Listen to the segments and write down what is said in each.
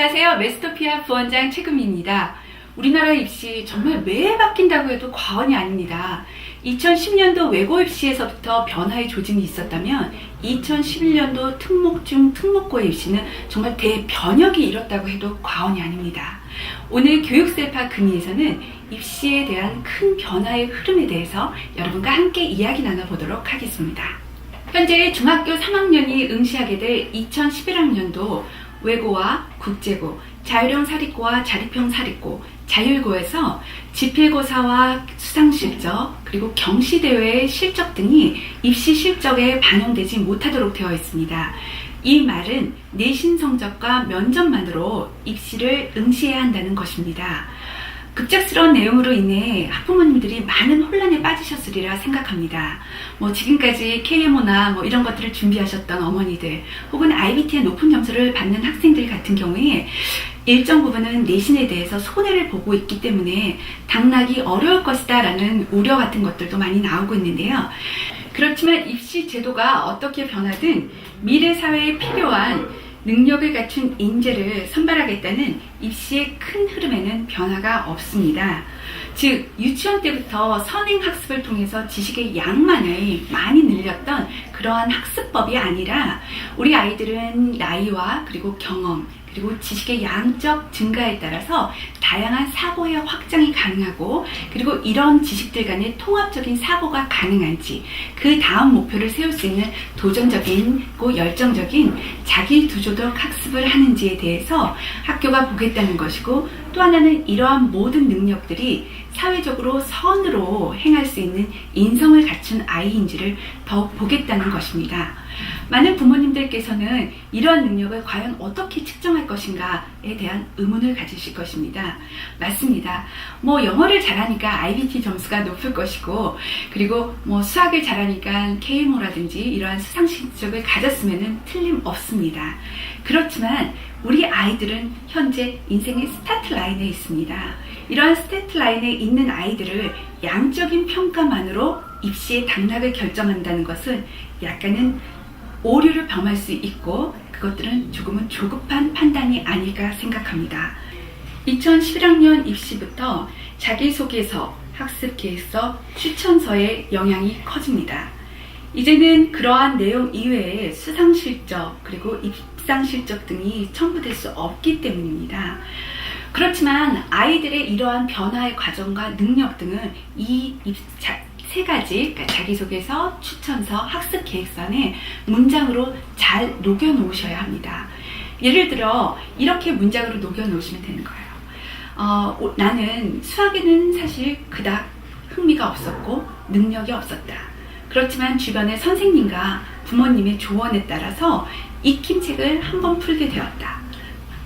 안녕하세요. 메스토피아 부원장 최금희입니다. 우리나라 입시 정말 매해 바뀐다고 해도 과언이 아닙니다. 2010년도 외고 입시에서부터 변화의 조짐이 있었다면 2011년도 특목 중 특목고의 입시는 정말 대변혁이 일었다고 해도 과언이 아닙니다. 오늘 교육셀파 금희에서는 입시에 대한 큰 변화의 흐름에 대해서 여러분과 함께 이야기 나눠보도록 하겠습니다. 현재 중학교 3학년이 응시하게 될 2011학년도 외고와 국제고, 자율형 사립고와 자립형 사립고, 자율고에서 지필고사와 수상실적, 그리고 경시대회 실적 등이 입시 실적에 반영되지 못하도록 되어 있습니다. 이 말은 내신 성적과 면접만으로 입시를 응시해야 한다는 것입니다. 급작스러운 내용으로 인해 학부모님들이 많은 혼란에 빠지셨으리라 생각합니다. 지금까지 KMO나 이런 것들을 준비하셨던 어머니들, 혹은 IBT의 높은 점수를 받는 학생들 같은 경우에 일정 부분은 내신에 대해서 손해를 보고 있기 때문에 당락이 어려울 것이다 라는 우려 같은 것들도 많이 나오고 있는데요. 그렇지만 입시 제도가 어떻게 변하든 미래 사회에 필요한 능력을 갖춘 인재를 선발하겠다는 입시의 큰 흐름에는 변화가 없습니다. 즉, 유치원 때부터 선행학습을 통해서 지식의 양만을 많이 늘렸던 그러한 학습법이 아니라 우리 아이들은 나이와 그리고 경험, 그리고 지식의 양적 증가에 따라서 다양한 사고의 확장이 가능하고, 그리고 이런 지식들 간의 통합적인 사고가 가능한지, 그 다음 목표를 세울 수 있는 도전적인 열정적인 자기 두조적 학습을 하는지에 대해서 학교가 보겠다는 것이고, 또 하나는 이러한 모든 능력들이 사회적으로 선으로 행할 수 있는 인성을 갖춘 아이인지를 더욱 보겠다는 것입니다. 많은 부모님들께서는 이러한 능력을 과연 어떻게 측정할 것인가에 대한 의문을 가지실 것입니다. 맞습니다. 영어를 잘하니까 IBT 점수가 높을 것이고, 그리고 수학을 잘하니까 KMO라든지 이러한 수상 실적을 가졌으면 틀림없습니다. 그렇지만 우리 아이들은 현재 인생의 스타트 라인에 있습니다. 이러한 스타트 라인에 있는 아이들을 양적인 평가만으로 입시의 당락을 결정한다는 것은 약간은 오류를 범할 수 있고, 그것들은 조금은 조급한 판단이 아닐까 생각합니다. 2011학년 입시부터 자기소개서, 학습계획서, 추천서의 영향이 커집니다. 이제는 그러한 내용 이외에 수상실적, 그리고 입상실적 등이 첨부될 수 없기 때문입니다. 그렇지만 아이들의 이러한 변화의 과정과 능력 등은 이 세 가지, 그러니까 자기소개서, 추천서, 학습계획서 안에 문장으로 잘 녹여놓으셔야 합니다. 예를 들어 이렇게 문장으로 녹여놓으시면 되는 거예요. 나는 수학에는 사실 그닥 흥미가 없었고 능력이 없었다. 그렇지만 주변의 선생님과 부모님의 조언에 따라서 익힘책을 한번 풀게 되었다.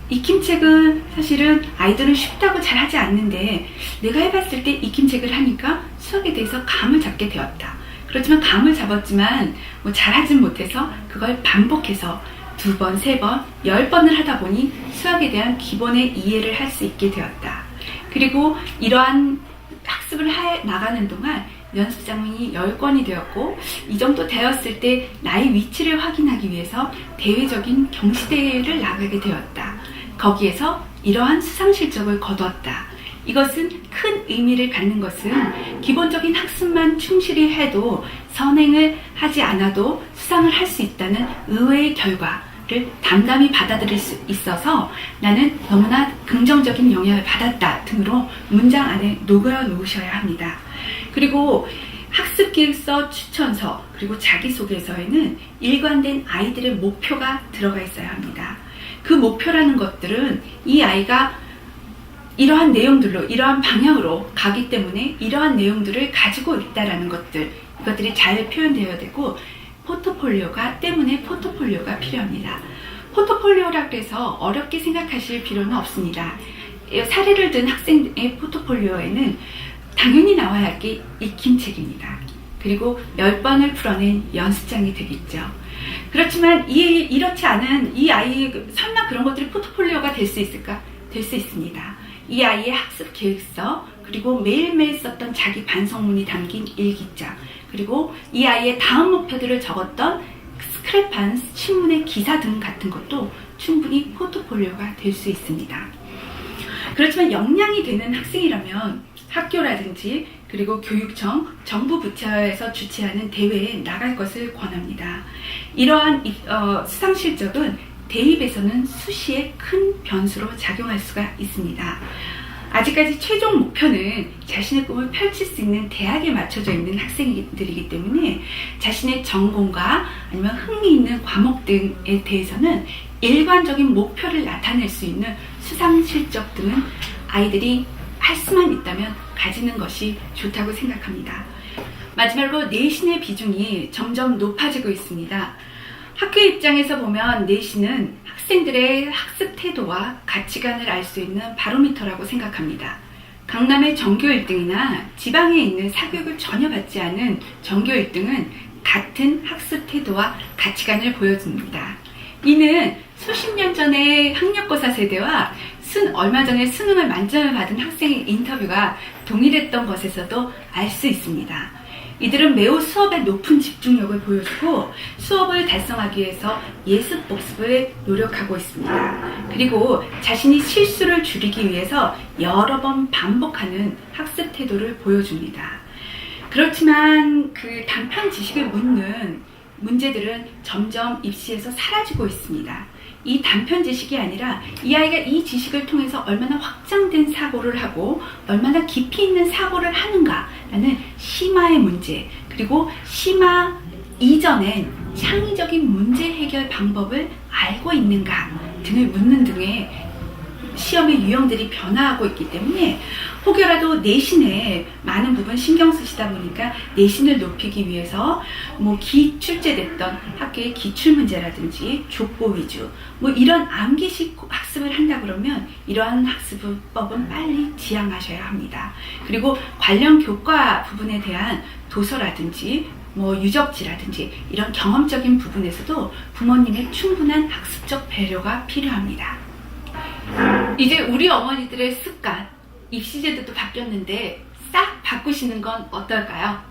익힘책은 사실은 아이들은 쉽다고 잘 하지 않는데 내가 해봤을 때 익힘책을 하니까 수학에 대해서 감을 잡게 되었다. 그렇지만 감을 잡았지만 잘하진 못해서 그걸 반복해서 2번, 3번, 10번을 하다 보니 수학에 대한 기본의 이해를 할 수 있게 되었다. 그리고 이러한 학습을 나가는 동안 연습장이 10권이 되었고, 이 정도 되었을 때 나의 위치를 확인하기 위해서 대외적인 경시대회를 나가게 되었다. 거기에서 이러한 수상실적을 거두었다. 이것은 큰 의미를 갖는 것은 기본적인 학습만 충실히 해도 선행을 하지 않아도 수상을 할 수 있다는 의외의 결과를 담담히 받아들일 수 있어서 나는 너무나 긍정적인 영향을 받았다 등으로 문장 안에 녹여 놓으셔야 합니다. 그리고 학습계획서, 추천서, 그리고 자기소개서에는 일관된 아이들의 목표가 들어가 있어야 합니다. 그 목표라는 것들은 이 아이가 이러한 내용들로, 이러한 방향으로 가기 때문에 이러한 내용들을 가지고 있다라는 것들, 이것들이 잘 표현되어야 되고, 포트폴리오가 필요합니다. 포트폴리오라고 해서 어렵게 생각하실 필요는 없습니다. 사례를 든 학생의 포트폴리오에는 당연히 나와야 할 게 익힘책입니다. 그리고 10번을 풀어낸 연습장이 되겠죠. 그렇지만 이렇지 않은 이 아이, 설마 그런 것들이 포트폴리오가 될 수 있을까? 될 수 있습니다. 이 아이의 학습 계획서, 그리고 매일매일 썼던 자기 반성문이 담긴 일기장, 그리고 이 아이의 다음 목표들을 적었던 스크랩한 신문의 기사 등 같은 것도 충분히 포트폴리오가 될 수 있습니다. 그렇지만 역량이 되는 학생이라면 학교라든지 그리고 교육청, 정부 부처에서 주최하는 대회에 나갈 것을 권합니다. 이러한 수상 실적은 대입에서는 수시에 큰 변수로 작용할 수가 있습니다. 아직까지 최종 목표는 자신의 꿈을 펼칠 수 있는 대학에 맞춰져 있는 학생들이기 때문에 자신의 전공과 아니면 흥미 있는 과목 등에 대해서는 일관적인 목표를 나타낼 수 있는 수상 실적 등은 아이들이 할 수만 있다면 가지는 것이 좋다고 생각합니다. 마지막으로 내신의 비중이 점점 높아지고 있습니다. 학교 입장에서 보면 내신은 학생들의 학습 태도와 가치관을 알 수 있는 바로미터라고 생각합니다. 강남의 전교 1등이나 지방에 있는 사교육을 전혀 받지 않은 전교 1등은 같은 학습 태도와 가치관을 보여줍니다. 이는 수십 년 전의 학력고사 세대와 얼마 전에 수능을 만점을 받은 학생의 인터뷰가 동일했던 것에서도 알 수 있습니다. 이들은 매우 수업에 높은 집중력을 보여주고 수업을 달성하기 위해서 예습 복습을 노력하고 있습니다. 그리고 자신이 실수를 줄이기 위해서 여러 번 반복하는 학습 태도를 보여줍니다. 그렇지만 그 단편 지식을 묻는 문제들은 점점 입시에서 사라지고 있습니다. 이 단편 지식이 아니라 이 아이가 이 지식을 통해서 얼마나 확장된 사고를 하고 얼마나 깊이 있는 사고를 하는가라는 심화의 문제, 그리고 심화 이전엔 창의적인 문제 해결 방법을 알고 있는가 등을 묻는 등의 시험의 유형들이 변화하고 있기 때문에 혹여라도 내신에 많은 부분 신경 쓰시다 보니까 내신을 높이기 위해서 출제됐던 학교의 기출문제라든지 족보 위주 이런 암기식 학습을 한다 그러면 이러한 학습법은 빨리 지양하셔야 합니다. 그리고 관련 교과 부분에 대한 도서라든지 유적지라든지 이런 경험적인 부분에서도 부모님의 충분한 학습적 배려가 필요합니다. 이제 우리 어머니들의 습관, 입시제도도 바뀌었는데 싹 바꾸시는 건 어떨까요?